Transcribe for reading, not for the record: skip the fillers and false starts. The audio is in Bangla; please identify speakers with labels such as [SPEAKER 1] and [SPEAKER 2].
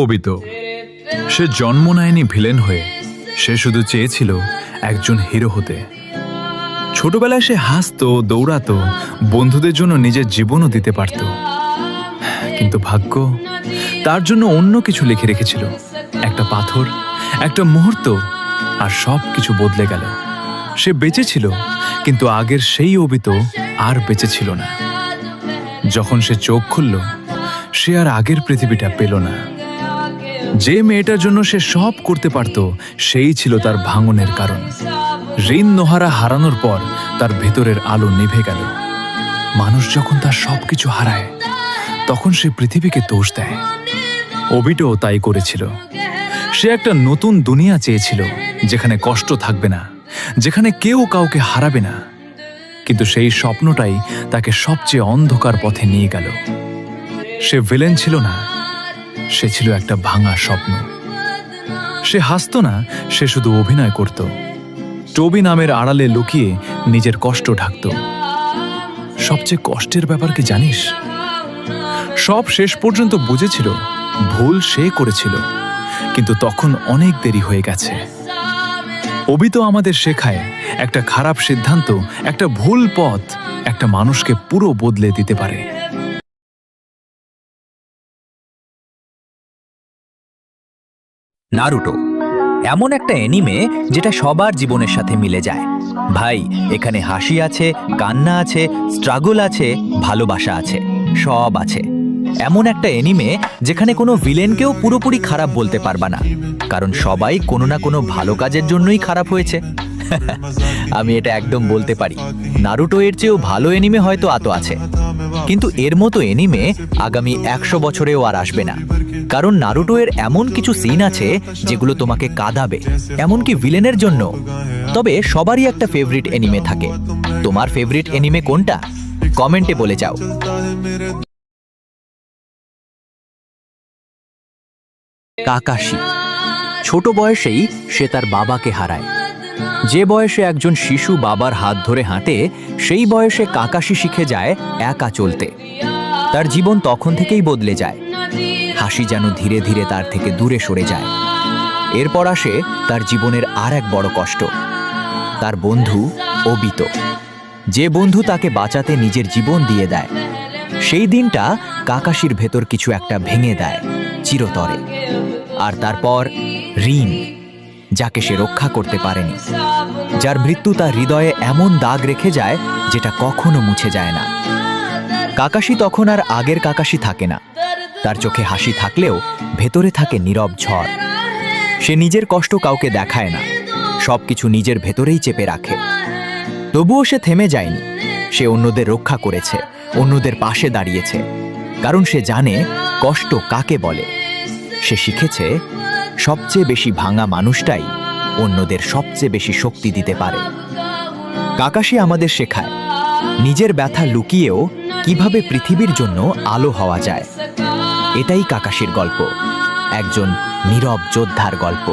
[SPEAKER 1] ওবিতো সে জন্ম নেয়নি ভিলেন হয়ে, সে শুধু চেয়েছিল একজন হিরো হতে। ছোটবেলায় সে হাসতো, দৌড়াতো, বন্ধুদের জন্য নিজের জীবনও দিতে পারত। কিন্তু ভাগ্য তার জন্য অন্য কিছু লিখে রেখেছিল, একটা পাথর, একটা মুহূর্ত, আর সব কিছু বদলে গেল। সে বেঁচে ছিল, কিন্তু আগের সেই ওবিতো আর বেঁচে ছিল না। যখন সে চোখ খুলল, সে আর আগের পৃথিবীটা পেল না। যে মেয়েটার জন্য সে সব করতে পারত, সেই ছিল তার ভাঙনের কারণ। ঋণ নোহারা হারানোর পর তার ভেতরের আলো নিভে গেল। মানুষ যখন তার সবকিছু হারায়, তখন সে পৃথিবীকে দোষ দেয়। ওবিটো তাই করেছিল। সে একটা নতুন দুনিয়া চেয়েছিল, যেখানে কষ্ট থাকবে না, যেখানে কেউ কাউকে হারাবে না। কিন্তু সেই স্বপ্নটাই তাকে সবচেয়ে অন্ধকার পথে নিয়ে গেল। সে ভিলেন ছিল না, সে ছিল একটা ভাঙা স্বপ্ন। সে হাসত না, সে শুধু অভিনয় করত। টোবি নামের আড়ালে লুকিয়ে নিজের কষ্ট ঢাকত। সবচেয়ে কষ্টের ব্যাপার কি জানিস? সব শেষ পর্যন্ত বুঝেছিল ভুল সে করেছিল, কিন্তু তখন অনেক দেরি হয়ে গেছে। ওবিতো আমাদের শেখায়, একটা খারাপ সিদ্ধান্ত, একটা ভুল পথ একটা মানুষকে পুরো বদলে দিতে পারে।
[SPEAKER 2] নারুটো এমন একটা অ্যানিমে যেটা সবার জীবনের সাথে মিলে যায়। ভাই, এখানে হাসি আছে, কান্না আছে, স্ট্রাগল আছে, ভালোবাসা আছে, সব আছে। এমন একটা অ্যানিমে যেখানে কোনো ভিলেনকেও পুরোপুরি খারাপ বলতে পারবা না, কারণ সবাই কোনো না কোনো ভালো কাজের জন্যই খারাপ হয়েছে। আমি এটা একদম বলতে পারি, নারুটো এর চেয়েও ভালো অ্যানিমে হয়তো আতো আছে, কিন্তু এর মতো অ্যানিমে আগামী 100 বছরেও আর আসবে না। কারণ নারুটো এর এমন কিছু সিন আছে যেগুলো তোমাকে কাঁদাবে, এমনকি ভিলেনের জন্য। তবে সবারই একটা ফেভারিট অ্যানিমে থাকে। তোমার ফেভারিট অ্যানিমে কোনটা? কমেন্টে বলে যাও। কাকাশি ছোট বয়সেই সে তার বাবাকে হারায়। যে বয়সে একজন শিশু বাবার হাত ধরে হাঁটে, সেই বয়সে কাকাশি শিখে যায় একা চলতে। তার জীবন তখন থেকেই বদলে যায়। হাসি যেন ধীরে ধীরে তার থেকে দূরে সরে যায়। এরপর আসে তার জীবনের আর এক বড় কষ্ট, তার বন্ধু ওবিতো। যে বন্ধু তাকে বাঁচাতে নিজের জীবন দিয়ে দেয়। সেই দিনটা কাকাশির ভেতর কিছু একটা ভেঙে দেয় চিরতরে। আর তারপর রিন, যাকে সে রক্ষা করতে পারেনি, যার মৃত্যু তার হৃদয়ে এমন দাগ রেখে যায় যেটা কখনো মুছে যায় না। কাকাশি তখন আর আগের কাকাশি থাকে না। তার চোখে হাসি থাকলেও ভেতরে থাকে নীরব ঝড়। সে নিজের কষ্ট কাউকে দেখায় না, সবকিছু নিজের ভেতরেই চেপে রাখে। তবুও সে থেমে যায়নি। সে অন্যদের রক্ষা করেছে, অন্যদের পাশে দাঁড়িয়েছে, কারণ সে জানে কষ্ট কাকে বলে। সে শিখেছে সবচেয়ে বেশি ভাঙা মানুষটাই অন্যদের সবচেয়ে বেশি শক্তি দিতে পারে। কাকাশি আমাদের শেখায় নিজের ব্যথা লুকিয়েও কিভাবে পৃথিবীর জন্য আলো হওয়া যায়। এটাই কাকাশির গল্প, একজন নীরব যোদ্ধার গল্প।